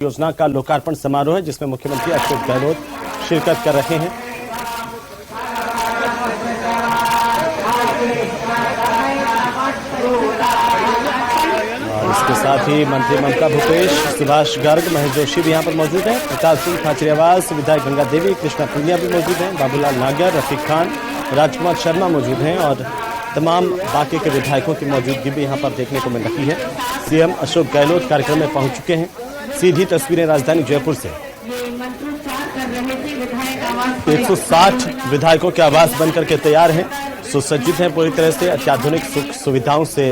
योजना का लोकार्पण समारोह है जिसमें मुख्यमंत्री अशोक गहलोत शिरकत कर रहे हैं। और इसके साथ ही मंत्री ममता भूपेश, सुभाष गर्ग, महेश जोशी भी यहां पर मौजूद हैं। प्रताप सिंह खाचरियावास, विधायक गंगा देवी, कृष्णा पूनिया भी मौजूद हैं। बाबूलाल नागर, रफीक खान, राजकुमार शर्मा मौजूद हैं और तमाम बाकी के विधायकों की मौजूदगी भी यहां पर देखने को मिल रही है। सीएम अशोक गहलोत कार्यक्रम में पहुंच चुके हैं। सीधी तस्वीरें राजधानी जयपुर से 160 विधायकों के आवास बनकर के तैयार हैं, सुसज्जित हैं, पूरी तरह से अत्याधुनिक सुख सुविधाओं से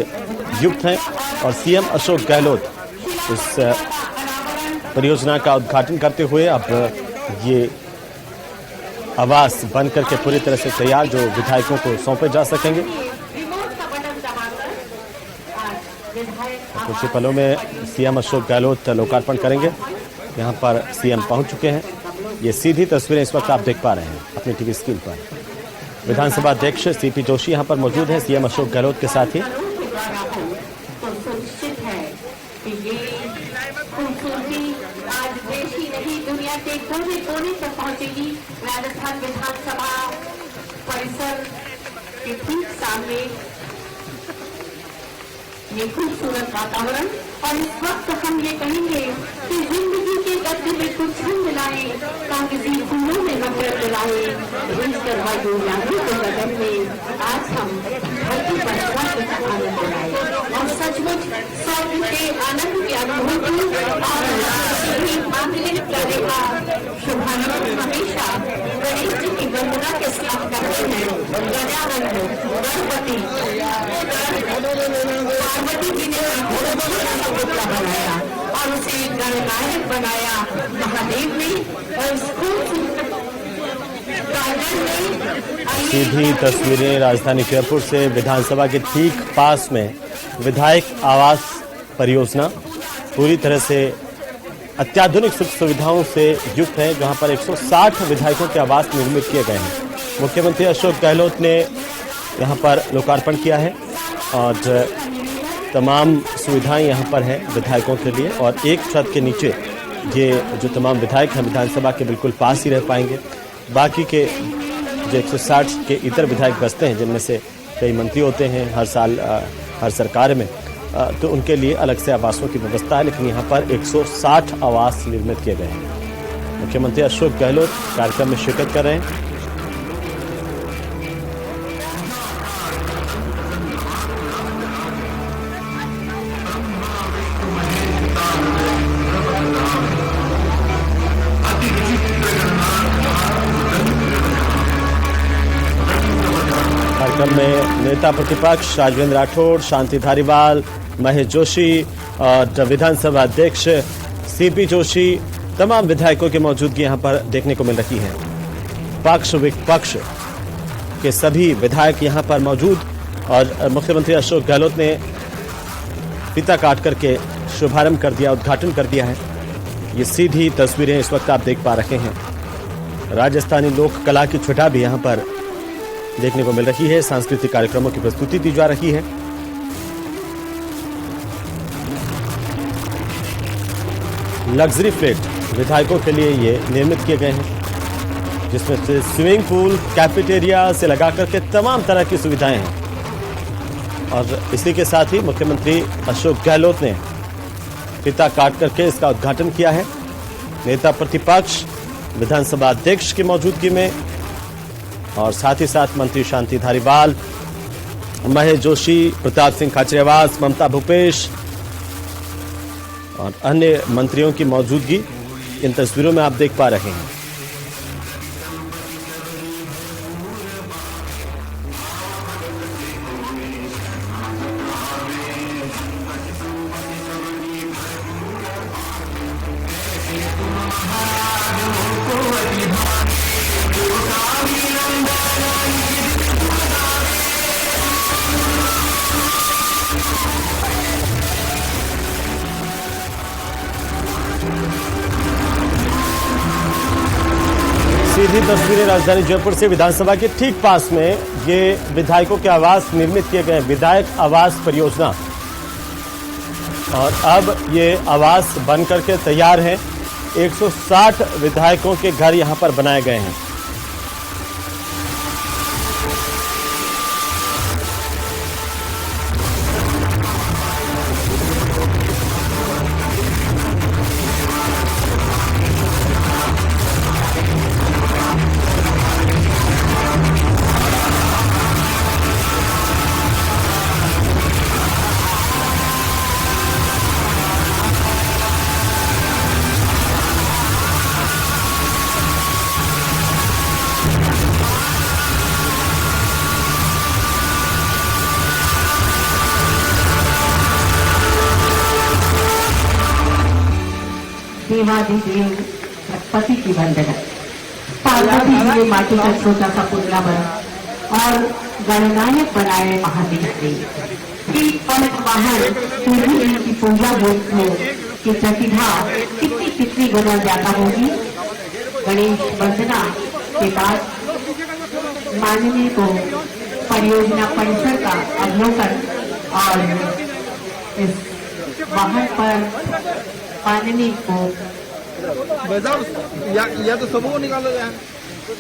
युक्त हैं। और सीएम अशोक गहलोत इस परियोजना का उद्घाटन करते हुए अब ये आवास बनकर के पूरी तरह से तैयार जो विधायकों को सौंपे जा सकेंगे। कुछ ही पलों में सीएम अशोक गहलोत लोकार्पण करेंगे। यहां पर सीएम पहुंच चुके हैं। ये सीधी तस्वीरें इस वक्त आप देख पा रहे हैं अपनी टीवी स्क्रीन पर। विधानसभा अध्यक्ष सीपी जोशी यहां पर मौजूद हैं सीएम अशोक गहलोत के साथ ही। राजस्थान विधानसभा परिसर के ठीक सामने ये खूबसूरत वातावरण। और इस वक्त हम ये कहेंगे कि जिंदगी के गद्दे में कुछ छंद लाए, कागजी फूलों में नफरत दिलाए, भूलकर वायु लागू के कदम में आज हम धरती पर स्वागत आनंद लाए। और सचमुच स्वर्ग के आनंद की अनुभूति और मांगलिक करेगा शुभारंभ हमेशा गणेश जी की वंदना के साथ करते हैं। गजानन गणपति पार्वती जी ने पुतला बनाया और उसे गणनायक बनाया महादेव ने। और सीधी तस्वीरें राजधानी जयपुर से विधानसभा के ठीक पास में विधायक आवास परियोजना पूरी तरह से अत्याधुनिक सुख सुविधाओं से युक्त है, जहां पर 160 विधायकों के आवास निर्मित किए गए हैं। मुख्यमंत्री अशोक गहलोत ने यहां पर लोकार्पण किया है और तमाम सुविधाएं यहां पर हैं विधायकों के लिए। और एक छत के नीचे ये जो तमाम विधायक हैं विधानसभा के बिल्कुल पास ही रह पाएंगे। बाकी के जो 160 के इतर विधायक बसते हैं, जिनमें से कई मंत्री होते हैं हर साल हर सरकार में, तो उनके लिए अलग से आवासों की व्यवस्था है। लेकिन यहाँ पर 160 आवास निर्मित किए गए हैं। मुख्यमंत्री अशोक गहलोत कार्यक्रम में शिरकत कर रहे हैं। कार्यक्रम में नेता प्रतिपक्ष राजवेंद्र राठौड़, शांति धारीवाल, महेश जोशी और विधानसभा अध्यक्ष सीपी जोशी, तमाम विधायकों की मौजूदगी यहां पर देखने को मिल रही है। पक्ष विपक्ष के सभी विधायक यहां पर मौजूद। और मुख्यमंत्री अशोक गहलोत ने फीता काट करके शुभारंभ कर दिया, उद्घाटन कर दिया है। ये सीधी तस्वीरें इस वक्त आप देख पा रहे हैं। राजस्थानी लोक कला की छटा भी यहां पर देखने को मिल रही है। सांस्कृतिक कार्यक्रमों की प्रस्तुति दी जा रही है। लग्जरी फ्लैट विधायकों के लिए ये निर्मित किए गए हैं, जिसमें से स्विमिंग पूल, कैफेटेरिया से लगाकर के तमाम तरह की सुविधाएं हैं। और इसी के साथ ही मुख्यमंत्री अशोक गहलोत ने फीता काट करके इसका उद्घाटन किया है। नेता प्रतिपक्ष विधानसभा अध्यक्ष की मौजूदगी में और साथ ही साथ मंत्री शांति धारीवाल, महेश जोशी, प्रताप सिंह खाचरियावास, ममता भूपेश और अन्य मंत्रियों की मौजूदगी इन तस्वीरों में आप देख पा रहे हैं। सीधी तस्वीरें राजधानी जयपुर से विधानसभा के ठीक पास में ये विधायकों के आवास निर्मित किए गए विधायक आवास परियोजना और अब ये आवास बन करके तैयार है। 160 विधायकों के घर यहां पर बनाए गए हैं। देवाधिदेव पति की वंदना। पार्वती जी ने माटी का छोटा सा पुतला बना और गणनायक बनाए महादेव ने। एक पलक बाहर सूर्य की पूजा हो कि प्रतिभा कितनी कितनी बदल जाता होगी। गणेश वंदना के बाद माननीय को परियोजना परिसर का अवलोकन और इस वाहन पर माननीय को या तो सबको निकालो यार,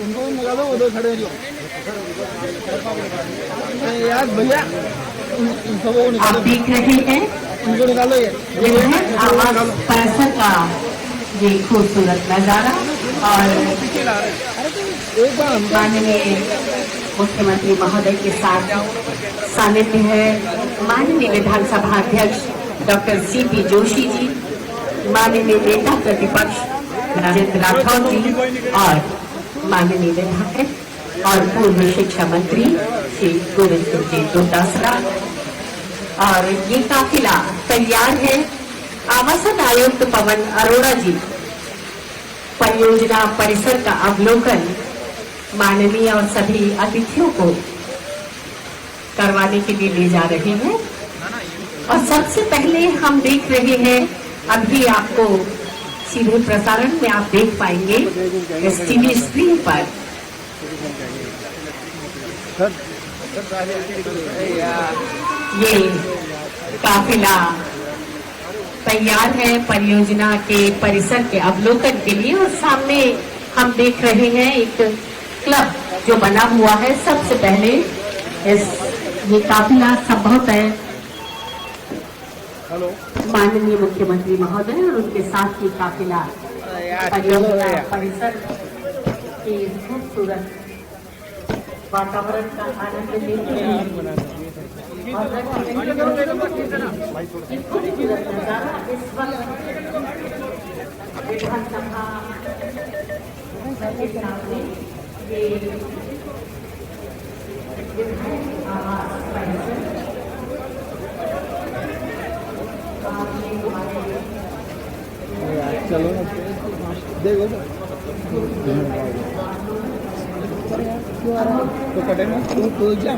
उनको निकालो, उधर खड़े जो यार भैया सबको आप निकालो, देख रहे हैं उनको निकालो ये है आवास परिसर का ये खूबसूरत नजारा। और एक बार माननीय मुख्यमंत्री महोदय के साथ सानिध्य है माननीय विधानसभा अध्यक्ष डॉक्टर सीपी जोशी जी, माननीय नेता प्रतिपक्ष राजेंद्र राठौर जी और माननीय विधायक और पूर्व शिक्षा मंत्री श्री गोविंद सिंह जी डोटासरा। और ये काफिला तैयार है। आवासन आयुक्त पवन अरोड़ा जी परियोजना परिसर का अवलोकन माननीय और सभी अतिथियों को करवाने के लिए ले जा रहे हैं। और सबसे पहले हम देख रहे हैं, अभी आपको सीधे प्रसारण में आप देख पाएंगे इस टीवी स्क्रीन पर ये काफिला तैयार है परियोजना के परिसर के अवलोकन के लिए। और सामने हम देख रहे हैं एक क्लब जो बना हुआ है। सबसे पहले ये काफिला संभवतः माननीय मुख्यमंत्री महोदय और उनके साथ ही काफिला परियोजना परिसर के खूबसूरत वातावरण का आनंद लेते हैं। और खूबसूरत नजारा इस वक्त विधानसभा के सामने ये विधायक आवास परिसर चलो देखो तो कटे ना तो जा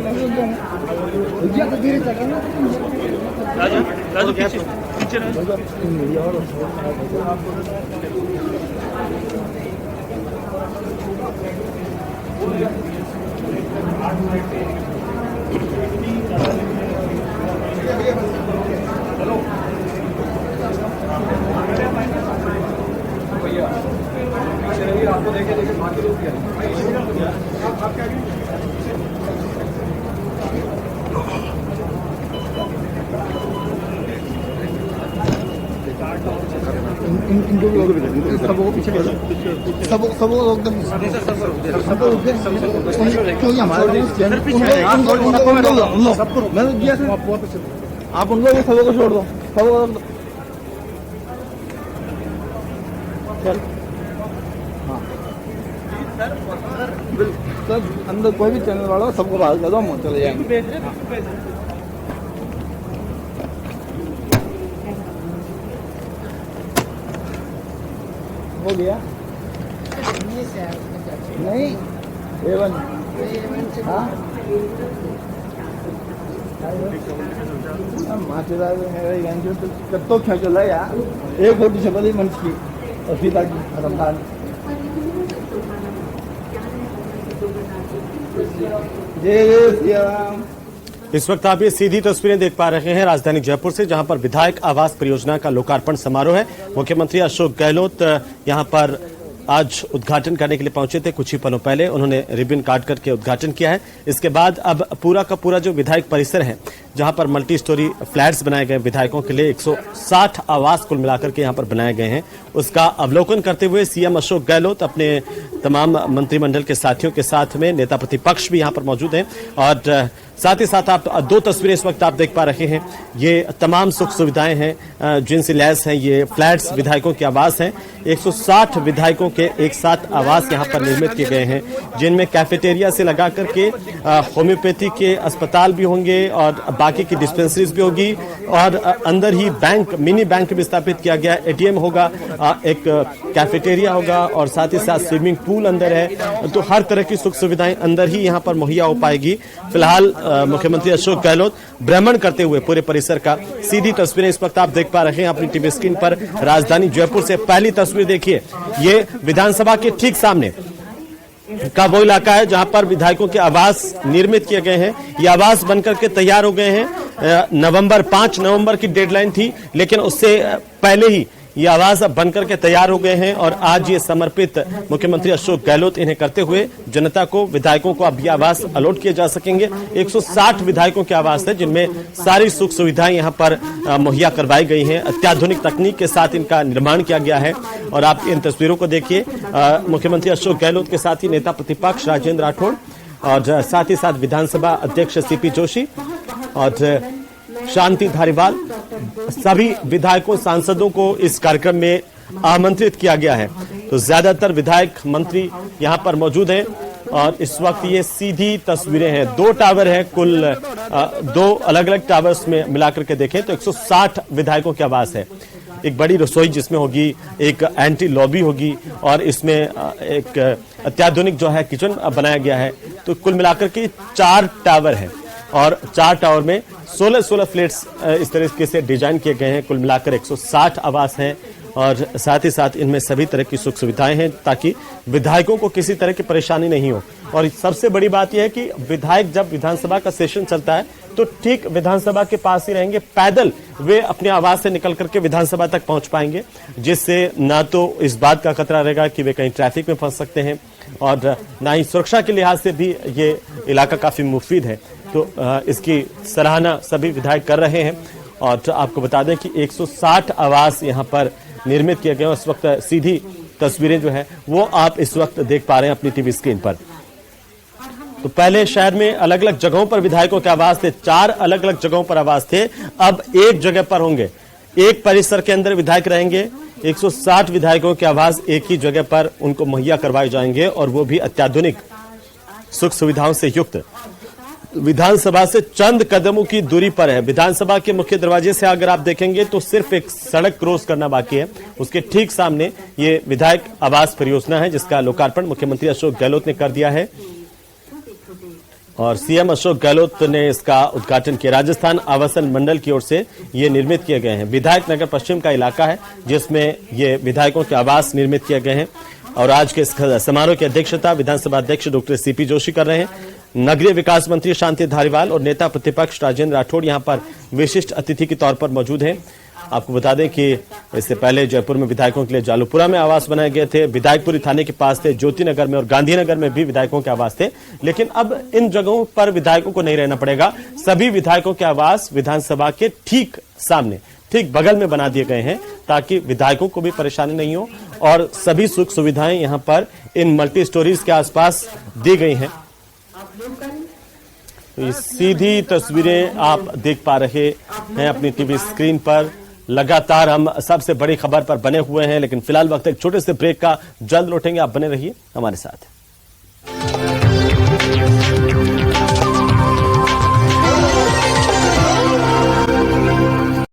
तो धीरे चढ़े ना राजू पीछे आपको देखे देखे बाकी लोग इनको भी सबको पीछे सबको लोग क्यों हमारे मैंने दिया आप उन लोगों सबको छोड़ दो, सबको चल सब अंदर कोई भी चैनल वाला सबको बाहर कर दो, हम चले जाएंगे। हो गया नहीं A1 हाँ माचेदार तो क्या चला यार, एक रोटी चपली मंच की और सीता की रमदान जय जय श्री राम। इस वक्त आप ये सीधी तस्वीरें देख पा रहे हैं राजधानी जयपुर से, जहां पर विधायक आवास परियोजना का लोकार्पण समारोह है। मुख्यमंत्री अशोक गहलोत यहां पर आज उद्घाटन करने के लिए पहुंचे थे। कुछ ही पलों पहले उन्होंने रिबन काट करके उद्घाटन किया है। इसके बाद अब पूरा का पूरा जो विधायक परिसर है, जहां पर मल्टी स्टोरी फ्लैट्स बनाए गए विधायकों के लिए, 160 आवास कुल मिलाकर के यहां पर बनाए गए हैं, उसका अवलोकन करते हुए सीएम अशोक गहलोत अपने तमाम मंत्रिमंडल के साथियों के साथ में, नेता प्रतिपक्ष भी यहां पर मौजूद हैं। और साथ ही साथ आप दो तस्वीरें इस वक्त आप देख पा रहे हैं। ये तमाम सुख सुविधाएं हैं जिनसे लैस हैं। ये फ्लैट्स विधायकों के आवास हैं। 160 विधायकों के एक साथ आवास यहां पर निर्मित किए गए हैं, जिनमें कैफेटेरिया से लगा करके होम्योपैथी के अस्पताल भी होंगे और बाकी की डिस्पेंसरीज भी होगी, और अंदर ही बैंक, मिनी बैंक भी स्थापित किया गया। एटीएम होगा, एक कैफेटेरिया होगा और साथ ही साथ स्विमिंग पूल अंदर है। तो हर तरह की सुख सुविधाएं अंदर ही यहां पर मुहैया हो पाएगी। फिलहाल मुख्यमंत्री अशोक गहलोत भ्रमण करते हुए पूरे परिसर का सीधी तस्वीरें इस वक्त आप देख पा रहे हैं अपनी टीवी स्क्रीन पर। राजधानी जयपुर से पहली तस्वीर देखिए, ये विधानसभा के ठीक सामने का वो इलाका है जहां पर विधायकों के आवास निर्मित किए गए हैं। ये आवास बनकर के तैयार हो गए हैं। 5 नवंबर की डेडलाइन थी, लेकिन उससे पहले ही ये आवास अब बनकर के तैयार हो गए हैं और आज ये समर्पित मुख्यमंत्री अशोक गहलोत इन्हें करते हुए जनता को, विधायकों को अब ये आवास अलॉट किए जा सकेंगे। 160 विधायकों के आवास है, जिनमें सारी सुख सुविधाएं यहां पर मुहैया करवाई गई हैं। अत्याधुनिक तकनीक के साथ इनका निर्माण किया गया है। और आप इन तस्वीरों को देखिए, मुख्यमंत्री अशोक गहलोत के साथ ही नेता प्रतिपक्ष राजेंद्र राठौड़ और साथ ही साथ विधानसभा अध्यक्ष सीपी जोशी और शांति धारीवाल, सभी विधायकों, सांसदों को इस कार्यक्रम में आमंत्रित किया गया है। तो ज्यादातर विधायक, मंत्री यहां पर मौजूद हैं। और इस वक्त ये सीधी तस्वीरें हैं। 2 टावर हैं कुल, 2 अलग अलग टावर्स में मिलाकर के देखें तो 160 विधायकों के आवास है। एक बड़ी रसोई जिसमें होगी, एक एंटी लॉबी होगी और इसमें एक अत्याधुनिक जो है किचन बनाया गया है। तो कुल मिलाकर के 4 टावर है और 4 टावर में 16 फ्लैट्स इस तरीके से डिजाइन किए गए हैं। कुल मिलाकर 160 आवास हैं और साथ ही साथ इनमें सभी तरह की सुख सुविधाएं हैं ताकि विधायकों को किसी तरह की परेशानी नहीं हो। और सबसे बड़ी बात यह है कि विधायक जब विधानसभा का सेशन चलता है तो ठीक विधानसभा के पास ही रहेंगे। पैदल वे अपने आवास से निकल करके विधानसभा तक पहुंच पाएंगे, जिससे ना तो इस बात का खतरा रहेगा कि वे कहीं ट्रैफिक में फंस सकते हैं और ना ही सुरक्षा के लिहाज से भी ये इलाका काफी मुफीद है। तो इसकी सराहना सभी विधायक कर रहे हैं। और आपको बता दें कि 160 आवास यहां पर निर्मित किए गए हैं। उस वक्त सीधी तस्वीरें जो है वो आप इस वक्त देख पा रहे हैं अपनी टीवी स्क्रीन पर। तो पहले शहर में अलग अलग जगहों पर विधायकों के आवास थे, 4 अलग अलग जगहों पर आवास थे, अब एक जगह पर होंगे। एक परिसर के अंदर विधायक रहेंगे। 160 विधायकों के आवास एक ही जगह पर उनको मुहैया करवाए जाएंगे और वो भी अत्याधुनिक सुख सुविधाओं से युक्त। विधानसभा से चंद कदमों की दूरी पर है। विधानसभा के मुख्य दरवाजे से अगर आप देखेंगे तो सिर्फ एक सड़क क्रॉस करना बाकी है। उसके ठीक सामने ये विधायक आवास परियोजना है, जिसका लोकार्पण मुख्यमंत्री अशोक गहलोत ने कर दिया है और सीएम अशोक गहलोत ने इसका उद्घाटन किया। राजस्थान आवासन मंडल की ओर से ये निर्मित किए गए हैं। विधायक नगर पश्चिम का इलाका है जिसमें ये विधायकों के आवास निर्मित किए गए हैं और आज के इस समारोह की अध्यक्षता विधानसभा अध्यक्ष डॉक्टर सीपी जोशी कर रहे हैं। नगरीय विकास मंत्री शांति धारीवाल और नेता प्रतिपक्ष राजेंद्र राठौड़ यहां पर विशिष्ट अतिथि के तौर पर मौजूद हैं। आपको बता दें कि इससे पहले जयपुर में विधायकों के लिए जालूपुरा में आवास बनाए गए थे, विधायकपुरी थाने के पास थे, ज्योतिनगर में और गांधीनगर में भी विधायकों के आवास थे। लेकिन अब इन जगहों पर विधायकों को नहीं रहना पड़ेगा। सभी विधायकों के आवास विधानसभा के ठीक सामने, ठीक बगल में बना दिए गए हैं ताकि विधायकों को भी परेशानी नहीं हो और सभी सुख सुविधाएं यहां पर इन मल्टी स्टोरीज के आसपास दी गई हैं। तो ये सीधी तस्वीरें आप देख पा रहे हैं अपनी टीवी स्क्रीन पर। लगातार हम सबसे बड़ी खबर पर बने हुए हैं, लेकिन फिलहाल वक्त एक छोटे से ब्रेक का, जल्द लौटेंगे। आप बने रहिए हमारे साथ।